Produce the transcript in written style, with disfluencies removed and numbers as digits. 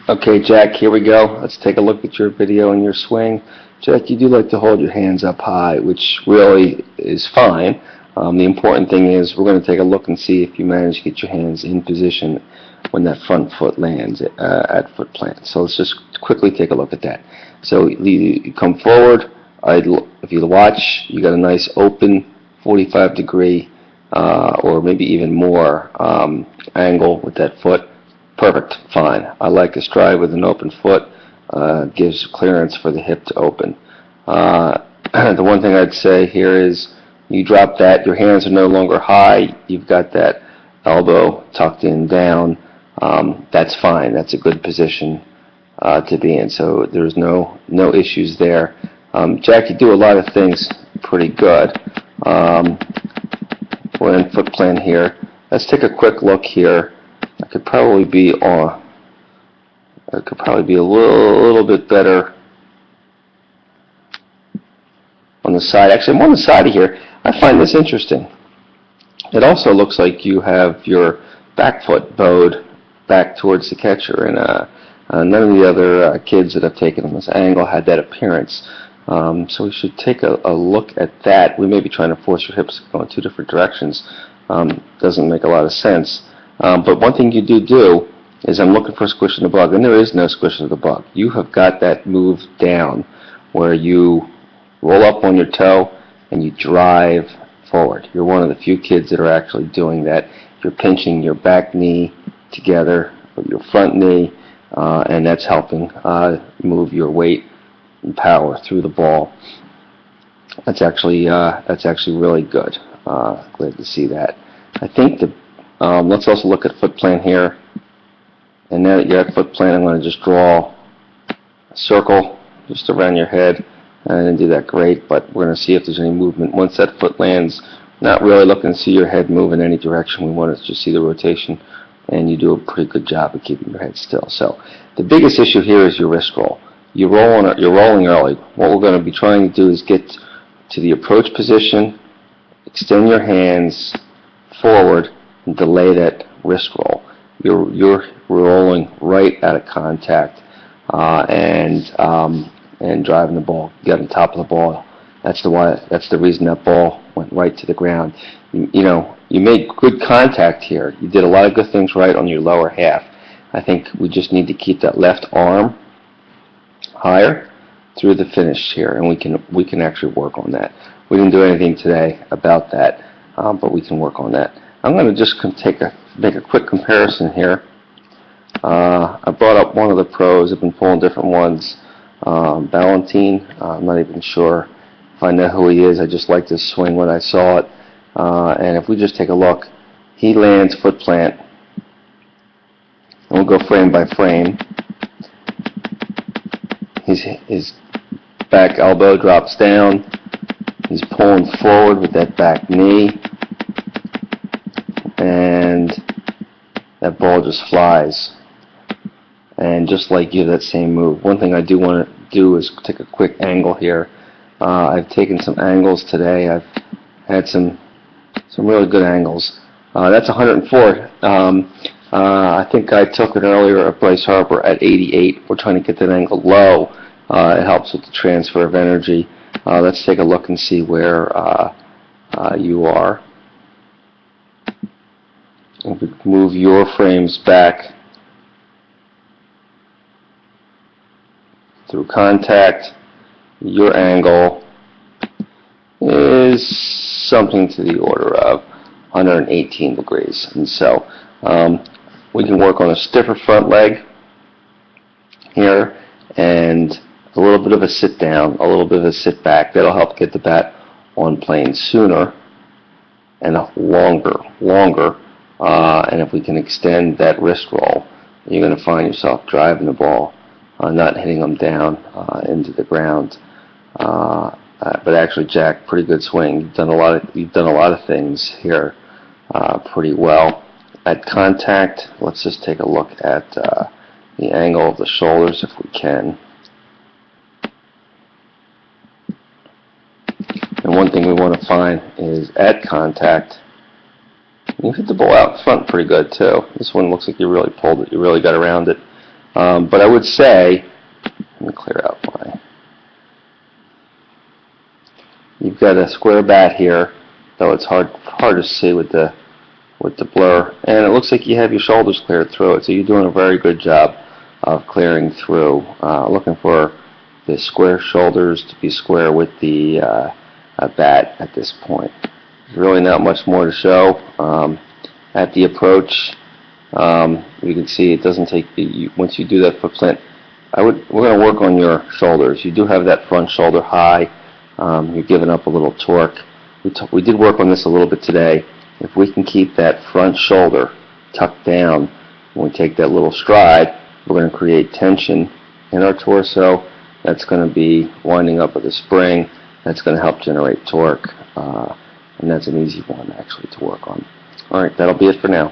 Okay, Jack, here we go. Let's take a look at your video and your swing. Jack, you do like to hold your hands up high, which really is fine. The important thing is we're going to take a look and see if you manage to get your hands in position when that front foot lands at foot plant. So let's just quickly take a look at that. So you come forward. If you watch, you got a nice open 45-degree or maybe even more angle with that foot. Perfect, fine. I like a stride with an open foot. Gives clearance for the hip to open. The one thing I'd say here is you drop that, your hands are no longer high, you've got that elbow tucked in down. That's fine, that's a good position to be in, so there's no issues there. Jack, you do a lot of things pretty good. We're in foot plant here. Let's take a quick look here. I could probably be a little bit better on the side. Actually, I'm on the side of here. I find this interesting. It also looks like you have your back foot bowed back towards the catcher, and none of the other kids that have taken on this angle had that appearance. So we should take a look at that. We may be trying to force your hips to go in two different directions. Doesn't make a lot of sense. But one thing you do is I'm looking for squishing the bug, and there is no squishing of the bug. You have got that move down where you roll up on your toe and you drive forward. You're one of the few kids that are actually doing that. You're pinching your back knee together with your front knee, and that's helping move your weight and power through the ball. That's actually really good. Glad to see that. I think let's also look at foot plant here. And now that you're at foot plant, I'm going to just draw a circle just around your head. I didn't do that great, but we're going to see if there's any movement. Once that foot lands, not really looking to see your head move in any direction. We want to just see the rotation, and you do a pretty good job of keeping your head still. So the biggest issue here is your wrist roll. You're rolling early. What we're going to be trying to do is get to the approach position, extend your hands forward, and delay that wrist roll. You're rolling right out of contact and driving the ball. You got on top of the ball. That's the reason that ball went right to the ground. You made good contact here. You did a lot of good things right on your lower half. I think we just need to keep that left arm higher through the finish here, and we can actually work on that. We didn't do anything today about that, but we can work on that. I'm going to just make a quick comparison here. I brought up one of the pros. I've been pulling different ones. Ballantine. I'm not even sure if I know who he is. I just like this swing when I saw it. And if we just take a look, he lands foot plant. And we'll go frame by frame. His back elbow drops down. He's pulling forward with that back knee. And that ball just flies. And just like you, that same move. One thing I do want to do is take a quick angle here. I've taken some angles today. I've had some really good angles. That's 104. I think I took it earlier at Bryce Harper at 88. We're trying to get that angle low. It helps with the transfer of energy. Let's take a look and see where you are. If we move your frames back through contact, your angle is something to the order of 118 degrees. And so we can work on a stiffer front leg here and a little bit of a sit down, a little bit of a sit back. That'll help get the bat on plane sooner and longer. And if we can extend that wrist roll, you're going to find yourself driving the ball, not hitting them down into the ground. But actually, Jack, pretty good swing. You've done a lot of things here pretty well. At contact, let's just take a look at the angle of the shoulders if we can. And one thing we want to find is at contact, you hit the ball out front pretty good too. This one looks like you really pulled it. You really got around it. But I would say, let me clear out my, you've got a square bat here, though it's hard to see with the blur, and it looks like you have your shoulders cleared through it, so you're doing a very good job of clearing through. Looking for the square shoulders to be square with the bat at this point. There's really not much more to show. At the approach, you can see it doesn't take once you do that foot plant. We're going to work on your shoulders. You do have that front shoulder high. You're giving up a little torque. We did work on this a little bit today. If we can keep that front shoulder tucked down when we take that little stride, we're going to create tension in our torso. That's going to be winding up with a spring. That's going to help generate torque, and that's an easy one actually to work on. All right, that'll be it for now.